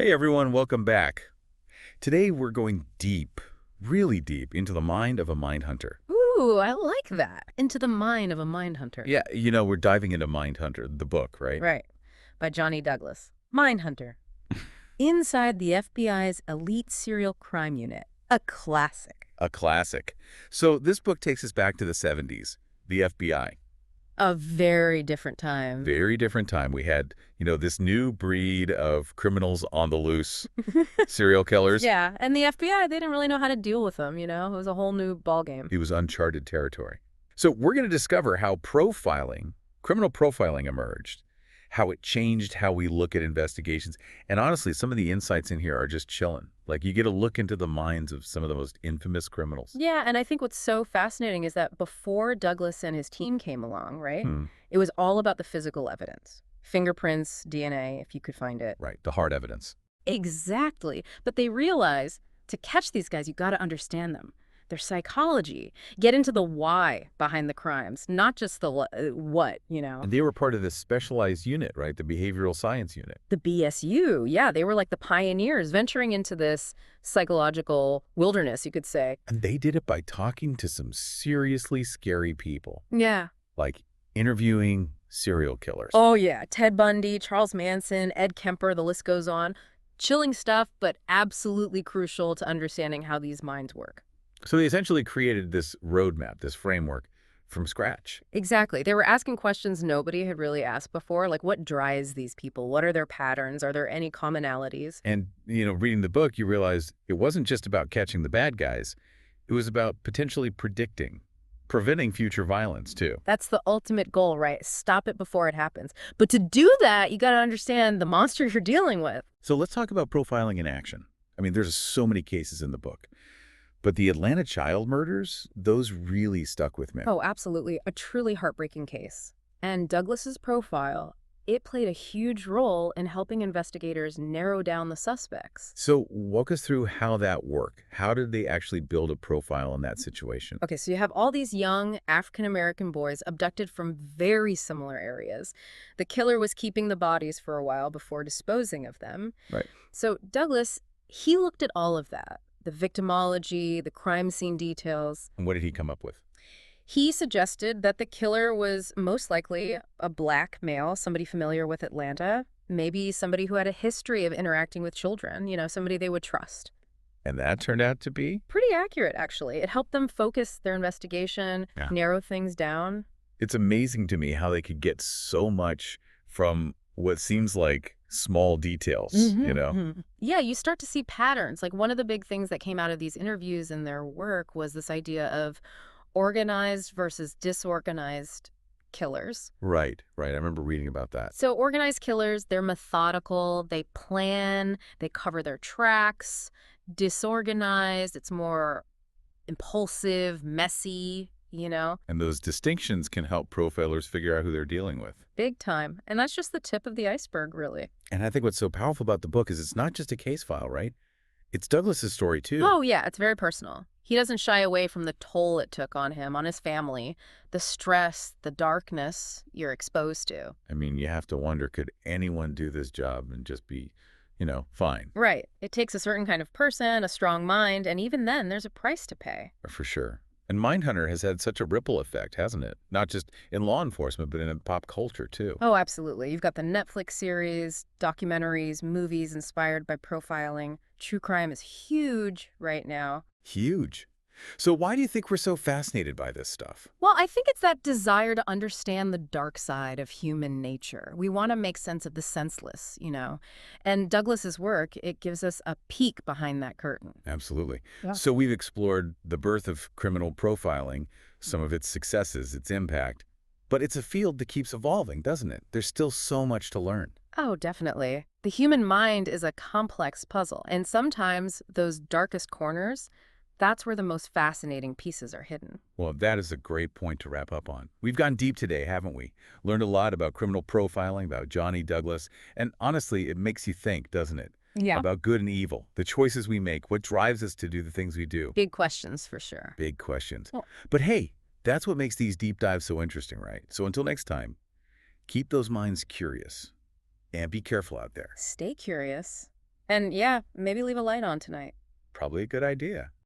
Hey everyone, welcome back. Today we're going deep, really deep, into the mind of a mind hunter. Ooh, I like that. Into the mind of a mind hunter. Yeah, we're diving into Mindhunter, the book, right? Right. By Johnny Douglas. Mindhunter. Inside the FBI's elite serial crime unit. A classic. A classic. So this book takes us back to the 70s, the FBI. A very different time. Very different time. We had, this new breed of criminals on the loose, serial killers. Yeah, and the FBI, they didn't really know how to deal with them, you know? It was a whole new ballgame. It was uncharted territory. So we're going to discover how criminal profiling emerged, how it changed how we look at investigations. And honestly, some of the insights in here are just chilling. Like you get a look into the minds of some of the most infamous criminals. Yeah, and I think what's so fascinating is that before Douglas and his team came along, right? Hmm. It was all about the physical evidence. Fingerprints, DNA, if you could find it. Right, the hard evidence. Exactly. But they realize to catch these guys, you got to understand them, their psychology, get into the why behind the crimes, not just the what, you know. And they were part of this specialized unit, right? The behavioral science unit. The BSU, yeah, they were like the pioneers venturing into this psychological wilderness, you could say. And they did it by talking to some seriously scary people, Yeah. like interviewing serial killers. Oh, yeah. Ted Bundy, Charles Manson, Ed Kemper, the list goes on. Chilling stuff, but absolutely crucial to understanding how these minds work. So they essentially created this roadmap, this framework from scratch. Exactly. They were asking questions nobody had really asked before, like what drives these people? What are their patterns? Are there any commonalities? And, reading the book, you realize it wasn't just about catching the bad guys. It was about potentially preventing future violence, too. That's the ultimate goal, right? Stop it before it happens. But to do that, you got to understand the monster you're dealing with. So let's talk about profiling in action. I mean, there's so many cases in the book. But the Atlanta child murders, those really stuck with me. Oh, absolutely. A truly heartbreaking case. And Douglas's profile, it played a huge role in helping investigators narrow down the suspects. So walk us through how that worked. How did they actually build a profile in that situation? Okay, so you have all these young African-American boys abducted from very similar areas. The killer was keeping the bodies for a while before disposing of them. Right. So Douglas, he looked at all of that, the victimology, the crime scene details. And what did he come up with? He suggested that the killer was most likely a black male, somebody familiar with Atlanta, maybe somebody who had a history of interacting with children, you know, somebody they would trust. And that turned out to be? Pretty accurate, actually. It helped them focus their investigation, Yeah. narrow things down. It's amazing to me how they could get so much from what seems like small details, Yeah, you start to see patterns. Like one of the big things that came out of these interviews and their work was this idea of organized versus disorganized killers. Right. I remember reading about that. So organized killers, they're methodical, they plan, they cover their tracks. Disorganized, it's more impulsive, messy, you know? And those distinctions can help profilers figure out who they're dealing with. Big time. And that's just the tip of the iceberg, really. And I think what's so powerful about the book is it's not just a case file, right? It's Douglas's story, too. Oh, yeah, it's very personal. He doesn't shy away from the toll it took on him, on his family, the stress, the darkness you're exposed to. I mean, you have to wonder, could anyone do this job and just be, fine? Right. It takes a certain kind of person, a strong mind, and even then, there's a price to pay. For sure. And Mindhunter has had such a ripple effect, hasn't it? Not just in law enforcement, but in pop culture, too. Oh, absolutely. You've got the Netflix series, documentaries, movies inspired by profiling. True crime is huge right now. Huge. So why do you think we're so fascinated by this stuff? Well, I think it's that desire to understand the dark side of human nature. We want to make sense of the senseless, you know. And Douglas's work, it gives us a peek behind that curtain. Absolutely. Yeah. So we've explored the birth of criminal profiling, some of its successes, its impact. But it's a field that keeps evolving, doesn't it? There's still so much to learn. Oh, definitely. The human mind is a complex puzzle, and sometimes those darkest corners, that's where the most fascinating pieces are hidden. Well, that is a great point to wrap up on. We've gone deep today, haven't we? Learned a lot about criminal profiling, about Johnny Douglas, and honestly, it makes you think, doesn't it? Yeah. About good and evil, the choices we make, what drives us to do the things we do. Big questions for sure. Big questions. Well- But hey, that's what makes these deep dives so interesting, right? So until next time, keep those minds curious and be careful out there. Stay curious. And yeah, maybe leave a light on tonight. Probably a good idea.